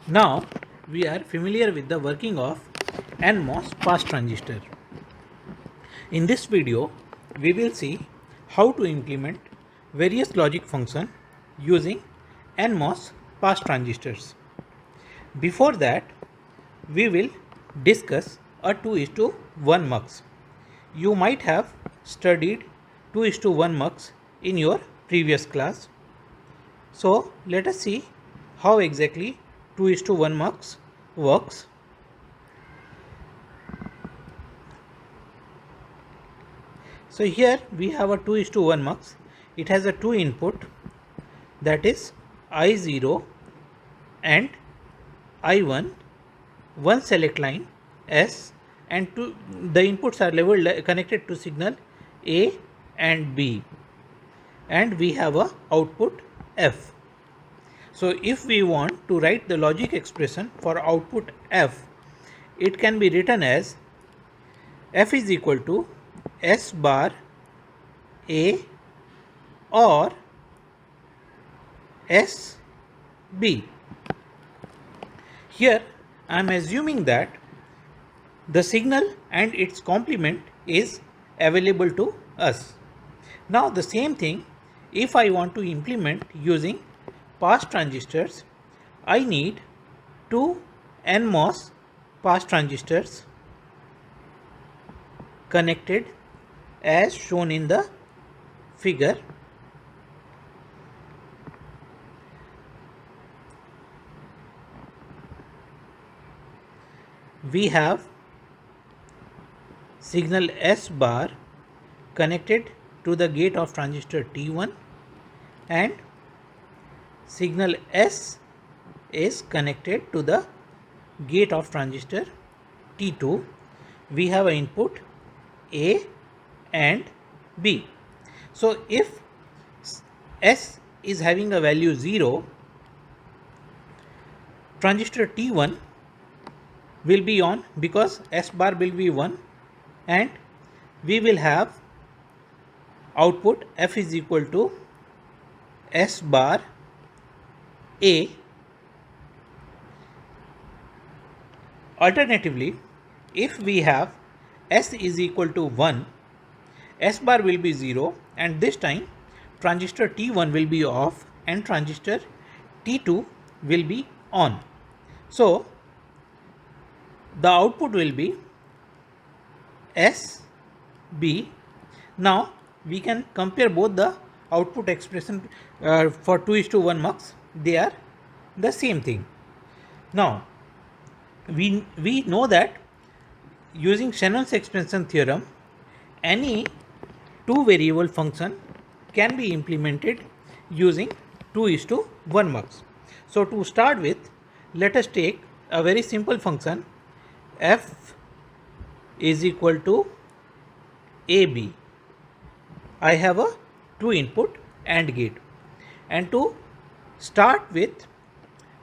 Now we are familiar with the working of NMOS pass transistor. In this video, we will see how to implement various logic functions using NMOS pass transistors. Before that, we will discuss a 2:1 mux. You might have studied 2:1 mux in your previous class. So let us see how exactly 2:1 mux works. So here we have a 2:1 mux. It has a two input, that is I0 and I1, one select line S, and two, the inputs are leveled connected to signal A and B, and we have a output F. So if we want to write the logic expression for output F, it can be written as F is equal to S bar A or S B. Here I am assuming that the signal and its complement is available to us. Now the same thing, if I want to implement using pass transistors, I need two NMOS pass transistors connected as shown in the figure. We have signal S bar connected to the gate of transistor T1 and signal S is connected to the gate of transistor T2. We have an input A and B. So if S is having a value 0, transistor T1 will be on because S bar will be 1, and we will have output F is equal to S bar A. Alternatively, if we have S is equal to 1, S bar will be 0, and this time transistor T1 will be off and transistor T2 will be on. So the output will be S B. Now we can compare both the output expression for 2:1 mux. They are the same thing. Now we know that using Shannon's expansion theorem, any two variable function can be implemented using 2:1 mux. So to start with, let us take a very simple function f is equal to AB. I have a two input AND gate, and to start with,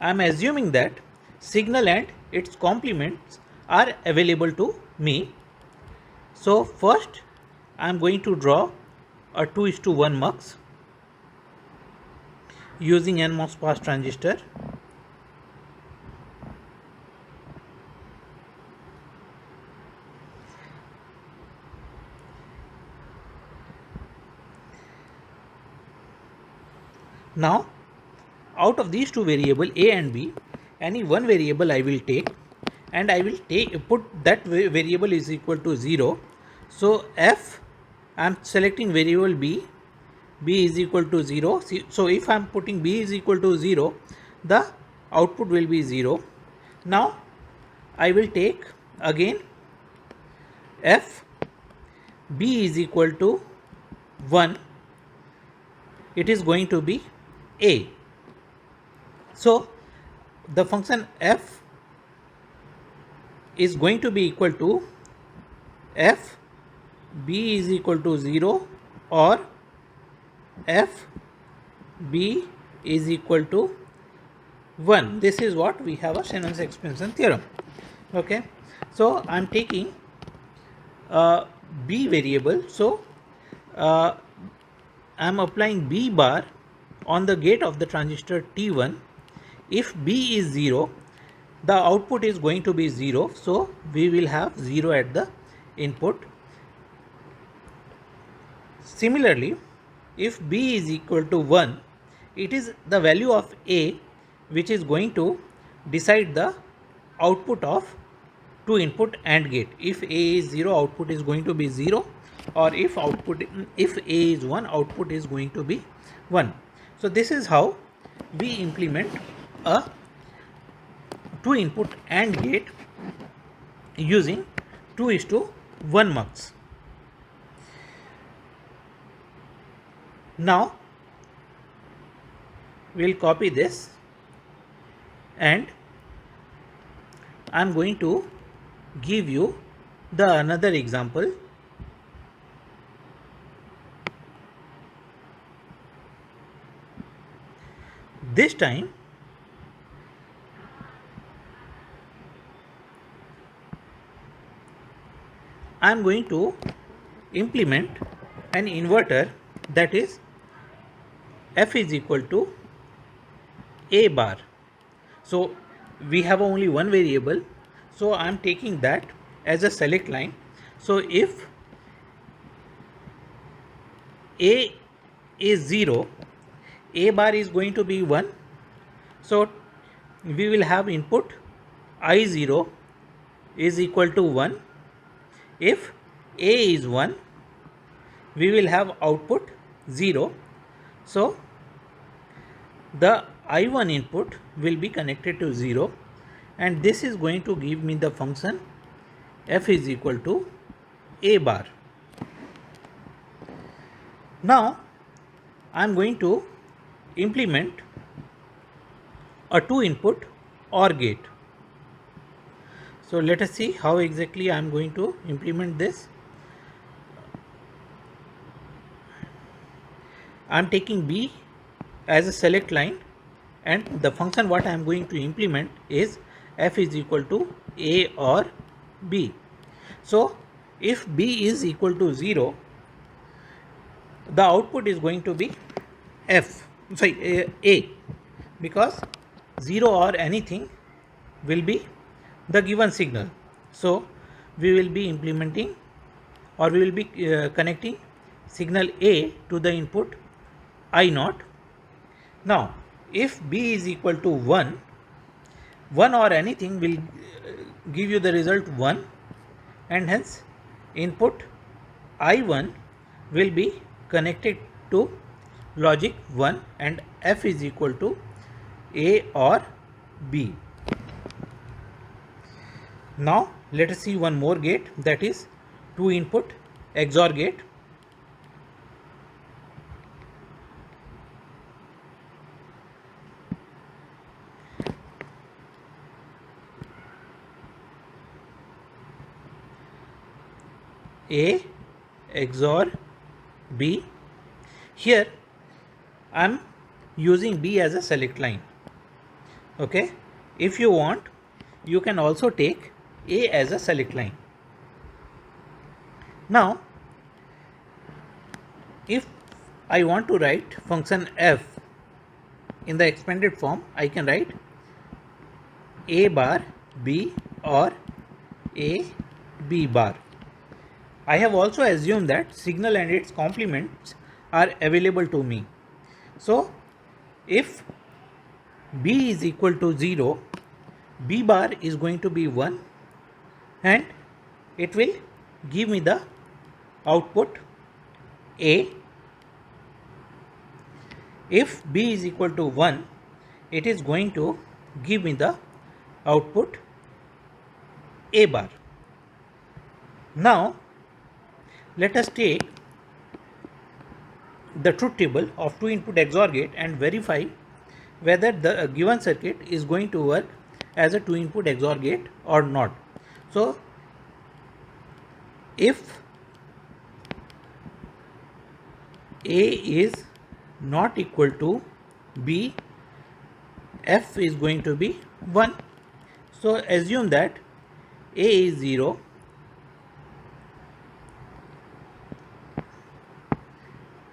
I am assuming that signal and its complements are available to me. So first I am going to draw a 2:1 mux using NMOS pass transistor. Now out of these two variables A and B, any one variable I will take, and I will put that variable is equal to 0. So F, I am selecting variable B is equal to 0. So if I am putting B is equal to 0, the output will be 0. Now I will take again F B is equal to 1. It is going to be A. So the function F is going to be equal to F B is equal to 0 or F B is equal to 1. This is what we have a Shannon's expansion theorem. Okay, so I am taking B variable. So I am applying B bar on the gate of the transistor T1. If B is 0, the output is going to be 0, so we will have 0 at the input. Similarly, if b is equal to 1, it is the value of a which is going to decide the output of two input AND gate. If a is 0, output is going to be 0, or if a is 1, output is going to be 1. So this is how we implement a two input AND gate using 2:1 mux. Now we'll copy this, and I'm going to give you the another example. This time I am going to implement an inverter, that is f is equal to a bar. So we have only one variable, so I am taking that as a select line. So if a is 0, a bar is going to be 1. So we will have input I0 is equal to 1. If a is 1, we will have output 0. So the I1 input will be connected to 0, and this is going to give me the function f is equal to a bar. Now I am going to implement a two input OR gate. So let us see how exactly I am going to implement this. I am taking b as a select line, and the function what I am going to implement is f is equal to a or b. So if b is equal to 0, the output is going to be a, because 0 or anything will be the given signal. So we will be implementing, or we will be connecting signal A to the input I0. Now if b is equal to 1, 1 or anything will give you the result 1, and hence input I1 will be connected to logic 1, and f is equal to a or b. Now let us see one more gate, that is two input XOR gate. A XOR B. Here I am using B as a select line. Okay, if you want, you can also take A as a select line. Now if I want to write function f in the expanded form, I can write a bar b or a b bar. I have also assumed that signal and its complements are available to me. So if b is equal to 0, b bar is going to be 1, and it will give me the output a. If b is equal to 1, it is going to give me the output a bar. Now let us take the truth table of two input XOR gate and verify whether the given circuit is going to work as a two input XOR gate or not. So if a is not equal to b, f is going to be 1. So assume that a is 0,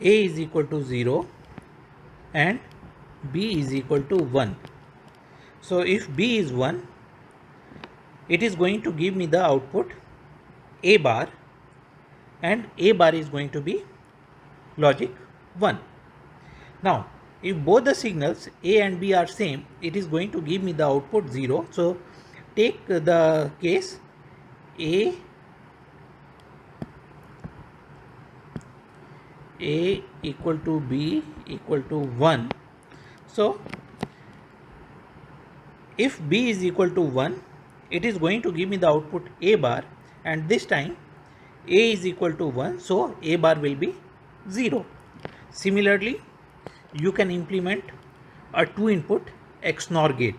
a is equal to 0, and b is equal to 1. So if b is 1, it is going to give me the output A bar, and A bar is going to be logic 1. Now, if both the signals A and B are same, it is going to give me the output 0. So, take the case A equal to B equal to 1. So, if B is equal to 1, it is going to give me the output A bar, and this time A is equal to 1, so A bar will be 0. Similarly, you can implement a 2 input XNOR gate.